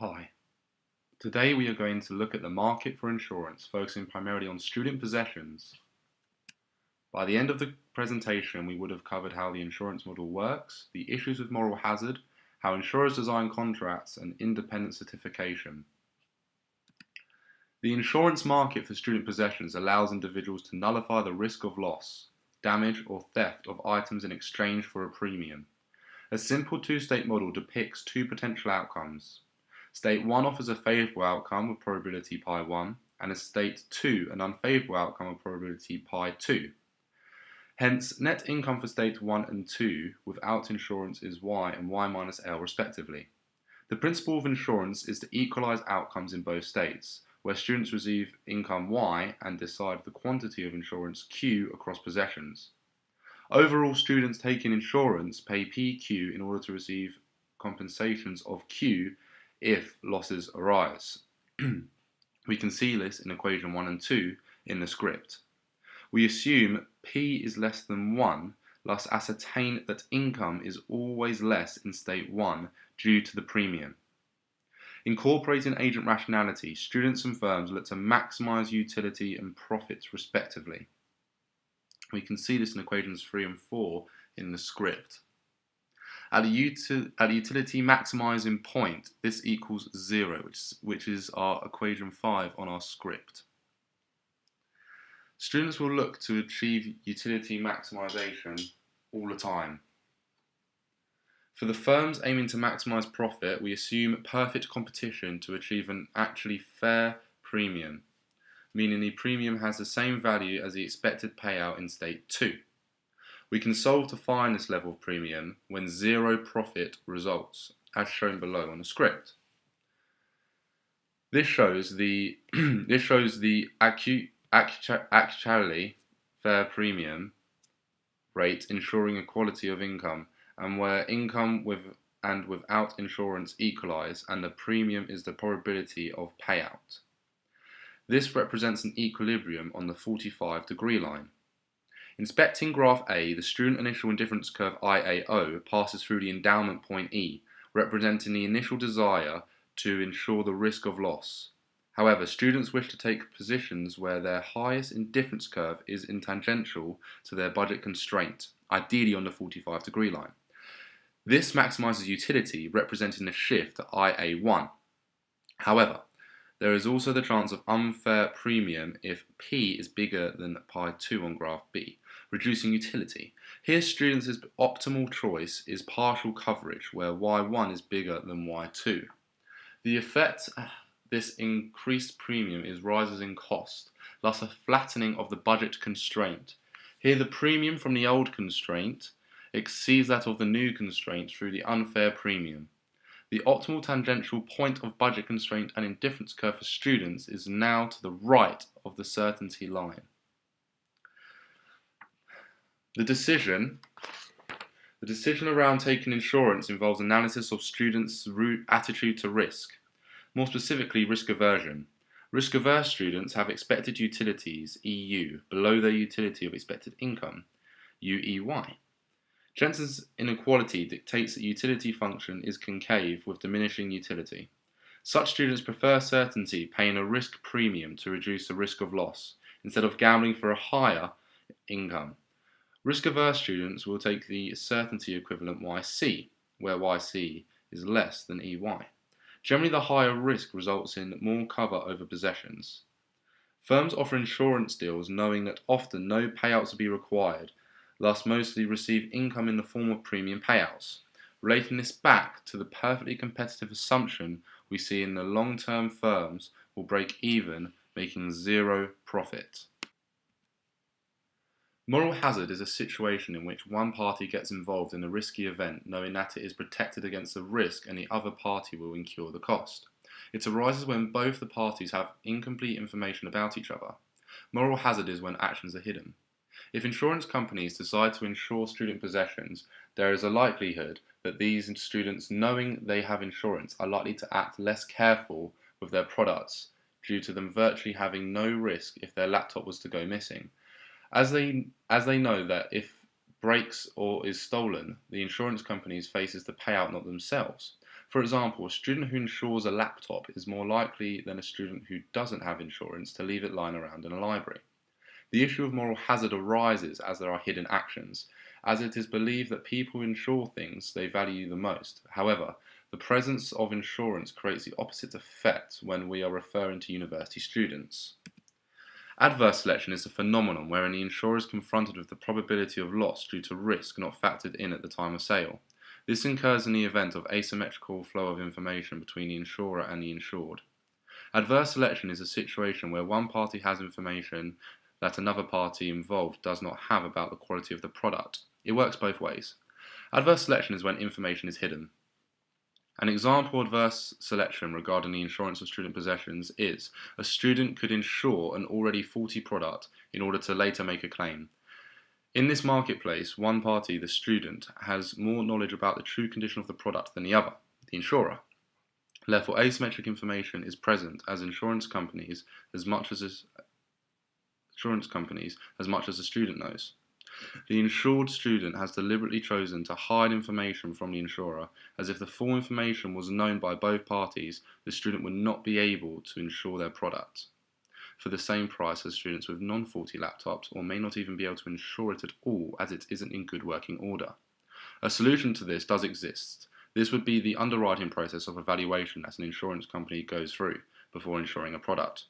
Hi. Today we are going to look at the market for insurance, focusing primarily on student possessions. By the end of the presentation, we would have covered how the insurance model works, the issues with moral hazard, how insurers design contracts, and independent certification. The insurance market for student possessions allows individuals to nullify the risk of loss, damage, or theft of items in exchange for a premium. A simple two-state model depicts two potential outcomes. State 1 offers a favourable outcome with probability pi1, and State 2 an unfavourable outcome with probability pi2. Hence, net income for State 1 and 2 without insurance is y and y minus l respectively. The principle of insurance is to equalise outcomes in both states, where students receive income y and decide the quantity of insurance q across possessions. Overall, students taking insurance pay PQ in order to receive compensations of Q if losses arise. We can see this in equation 1 and 2 in the script. We assume P is less than 1, thus ascertain that income is always less in state 1 due to the premium. Incorporating agent rationality, students and firms look to maximise utility and profits respectively. We can see this in equations 3 and 4 in the script. At the utility maximising point, this equals 0, which is our equation 5 on our script. Students will look to achieve utility maximisation all the time. For the firms aiming to maximise profit, we assume perfect competition to achieve an actually fair premium, meaning the premium has the same value as the expected payout in state 2. We can solve to find this level of premium when zero profit results, as shown below on the script. This shows the actually fair premium rate ensuring equality of income, and where income with and without insurance equalise, and the premium is the probability of payout. This represents an equilibrium on the 45-degree line. Inspecting graph A, the student initial indifference curve IAO passes through the endowment point E, representing the initial desire to ensure the risk of loss. However, students wish to take positions where their highest indifference curve is in tangential to their budget constraint, ideally on the 45-degree line. This maximises utility, representing the shift to IA1. However, there is also the chance of unfair premium if P is bigger than pi2 on graph B, reducing utility. Here, students' optimal choice is partial coverage, where y1 is bigger than y2. The effect this increased premium is rises in cost, thus a flattening of the budget constraint. Here, the premium from the old constraint exceeds that of the new constraint through the unfair premium. The optimal tangential point of budget constraint and indifference curve for students is now to the right of the certainty line. The decision around taking insurance involves analysis of students' attitude to risk, more specifically risk aversion. Risk-averse students have expected utilities, EU, below their utility of expected income, UEY. Jensen's inequality dictates that utility function is concave with diminishing utility. Such students prefer certainty, paying a risk premium to reduce the risk of loss, instead of gambling for a higher income. Risk-averse students will take the certainty equivalent YC, where YC is less than EY. Generally, the higher risk results in more cover over possessions. Firms offer insurance deals knowing that often no payouts will be required, thus mostly receive income in the form of premium payouts. Relating this back to the perfectly competitive assumption we see in the long-term firms will break even, making zero profit. Moral hazard is a situation in which one party gets involved in a risky event knowing that it is protected against the risk and the other party will incur the cost. It arises when both the parties have incomplete information about each other. Moral hazard is when actions are hidden. If insurance companies decide to insure student possessions, there is a likelihood that these students, knowing they have insurance, are likely to act less careful with their products due to them virtually having no risk if their laptop was to go missing. As they know that if breaks or is stolen, the insurance companies faces the payout, not themselves. For example, a student who insures a laptop is more likely than a student who doesn't have insurance to leave it lying around in a library. The issue of moral hazard arises as there are hidden actions, as it is believed that people insure things they value the most. However, the presence of insurance creates the opposite effect when we are referring to university students. Adverse selection is a phenomenon wherein the insurer is confronted with the probability of loss due to risk not factored in at the time of sale. This occurs in the event of asymmetrical flow of information between the insurer and the insured. Adverse selection is a situation where one party has information that another party involved does not have about the quality of the product. It works both ways. Adverse selection is when information is hidden. An example of adverse selection regarding the insurance of student possessions is a student could insure an already faulty product in order to later make a claim. In this marketplace, one party, the student, has more knowledge about the true condition of the product than the other, the insurer. Therefore, asymmetric information is present as insurance companies as much as the student knows. The insured student has deliberately chosen to hide information from the insurer, as if the full information was known by both parties, the student would not be able to insure their product for the same price as students with non-faulty laptops, or may not even be able to insure it at all as it isn't in good working order. A solution to this does exist. This would be the underwriting process of evaluation that an insurance company goes through before insuring a product.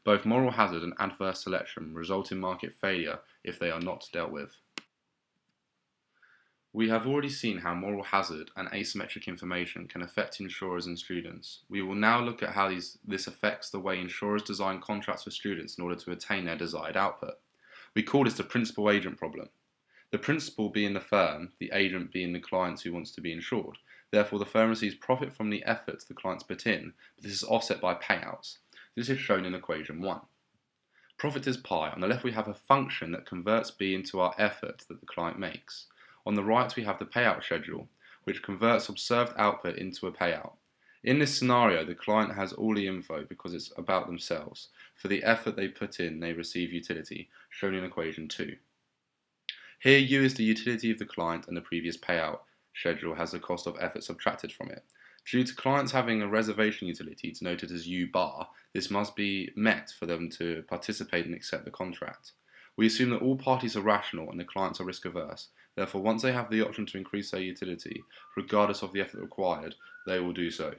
Both moral hazard and adverse selection result in market failure if they are not dealt with. We have already seen how moral hazard and asymmetric information can affect insurers and students. We will now look at how this affects the way insurers design contracts for students in order to attain their desired output. We call this the principal-agent problem. The principal being the firm, the agent being the client who wants to be insured. Therefore, the firm receives profit from the efforts the clients put in, but this is offset by payouts. This is shown in equation 1. Profit is pi. On the left we have a function that converts B into our effort that the client makes. On the right we have the payout schedule, which converts observed output into a payout. In this scenario, the client has all the info because it's about themselves. For the effort they put in, they receive utility, shown in equation 2. Here U is the utility of the client and the previous payout schedule has the cost of effort subtracted from it. Due to clients having a reservation utility denoted as U bar, this must be met for them to participate and accept the contract. We assume that all parties are rational and the clients are risk averse. Therefore, once they have the option to increase their utility, regardless of the effort required, they will do so.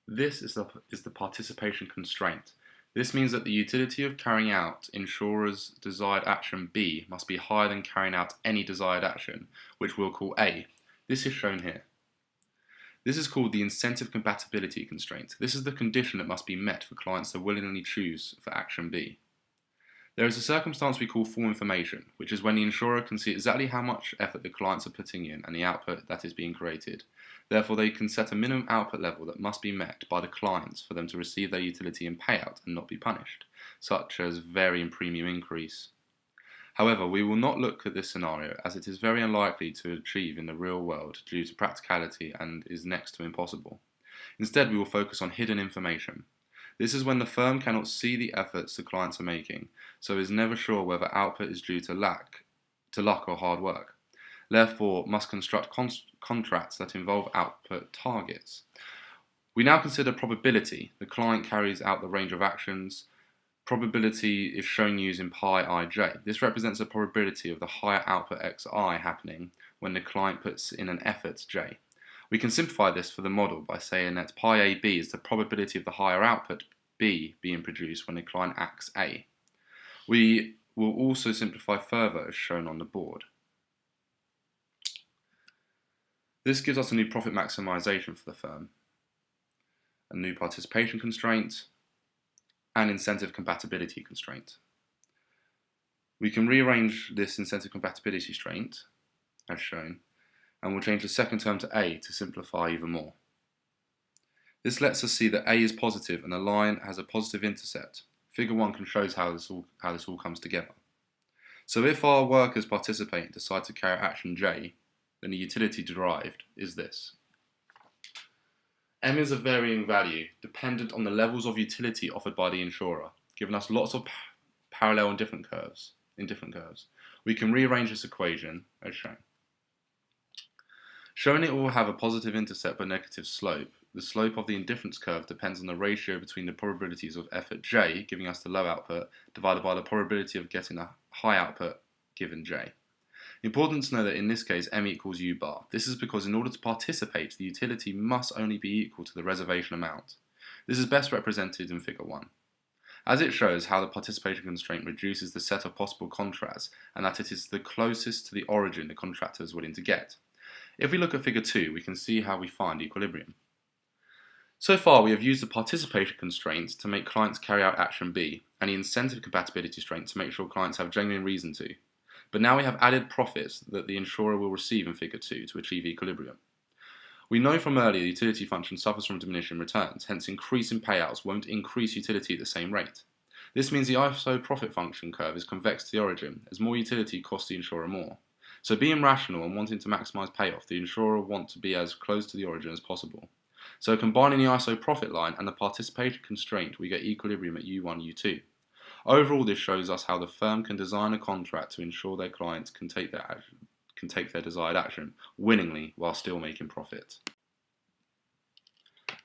This is the participation constraint. This means that the utility of carrying out insurer's desired action B must be higher than carrying out any desired action, which we'll call A. This is shown here. This is called the incentive compatibility constraint. This is the condition that must be met for clients to willingly choose for action B. There is a circumstance we call full information, which is when the insurer can see exactly how much effort the clients are putting in and the output that is being created. Therefore, they can set a minimum output level that must be met by the clients for them to receive their utility and payout and not be punished, such as varying premium increase. However, we will not look at this scenario as it is very unlikely to achieve in the real world due to practicality and is next to impossible. Instead, we will focus on hidden information. This is when the firm cannot see the efforts the clients are making, so is never sure whether output is due to luck or hard work. Therefore, must construct contracts that involve output targets. We now consider probability. The client carries out the range of actions. Probability is shown using pi ij. This represents the probability of the higher output xi happening when the client puts in an effort j. We can simplify this for the model by saying that pi ab is the probability of the higher output b being produced when the client acts a. We will also simplify further as shown on the board. This gives us a new profit maximization for the firm, a new participation constraint, and incentive compatibility constraint. We can rearrange this incentive compatibility constraint, as shown, and we'll change the second term to A to simplify even more. This lets us see that A is positive and the line has a positive intercept. Figure 1 can show how this all comes together. So if our workers participate and decide to carry out action J, then the utility derived is this. M is a varying value, dependent on the levels of utility offered by the insurer, giving us lots of parallel and different curves. We can rearrange this equation as shown. Showing it will have a positive intercept but negative slope, the slope of the indifference curve depends on the ratio between the probabilities of effort J, giving us the low output, divided by the probability of getting a high output given J. Important to know that in this case M equals U bar. This is because in order to participate, the utility must only be equal to the reservation amount. This is best represented in figure 1. As it shows how the participation constraint reduces the set of possible contracts and that it is the closest to the origin the contractor is willing to get. If we look at figure 2, we can see how we find equilibrium. So far we have used the participation constraint to make clients carry out action B and the incentive compatibility constraint to make sure clients have genuine reason to. But now we have added profits that the insurer will receive in figure 2 to achieve equilibrium. We know from earlier the utility function suffers from diminishing returns, hence increasing payouts won't increase utility at the same rate. This means the ISO profit function curve is convex to the origin, as more utility costs the insurer more. So being rational and wanting to maximise payoff, the insurer will want to be as close to the origin as possible. So combining the ISO profit line and the participation constraint, we get equilibrium at U1, U2. Overall, this shows us how the firm can design a contract to ensure their clients can take their desired action winningly while still making profit.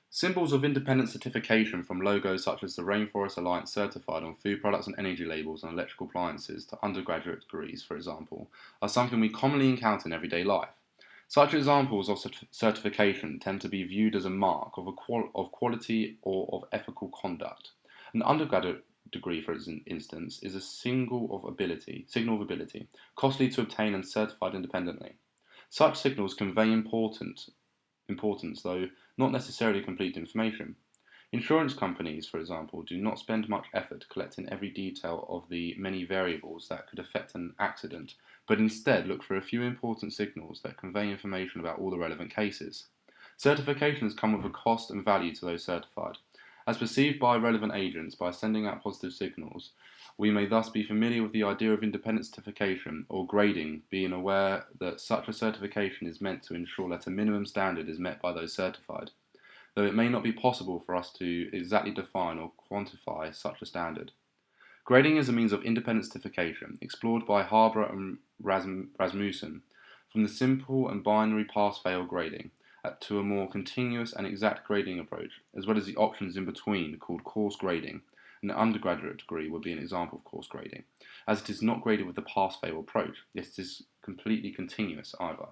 Symbols of independent certification, from logos such as the Rainforest Alliance certified on food products and energy labels and electrical appliances to undergraduate degrees, for example, are something we commonly encounter in everyday life. Such examples of certification tend to be viewed as a mark of quality or of ethical conduct. An undergraduate degree, for instance, is a signal of ability, costly to obtain and certified independently. Such signals convey importance, though not necessarily complete information. Insurance companies, for example, do not spend much effort collecting every detail of the many variables that could affect an accident, but instead look for a few important signals that convey information about all the relevant cases. Certifications come with a cost and value to those certified. As perceived by relevant agents by sending out positive signals, we may thus be familiar with the idea of independent certification or grading, being aware that such a certification is meant to ensure that a minimum standard is met by those certified, though it may not be possible for us to exactly define or quantify such a standard. Grading is a means of independent certification, explored by Harbour and Rasmussen, from the simple and binary pass-fail grading to a more continuous and exact grading approach, as well as the options in between called course grading. An undergraduate degree would be an example of course grading, as it is not graded with the pass-fail approach, yet it is completely continuous either.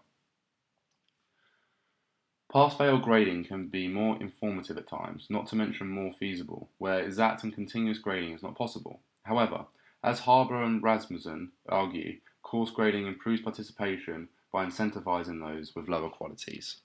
Pass-fail grading can be more informative at times, not to mention more feasible, where exact and continuous grading is not possible. However, as Harbour and Rasmussen argue, course grading improves participation by incentivizing those with lower qualities.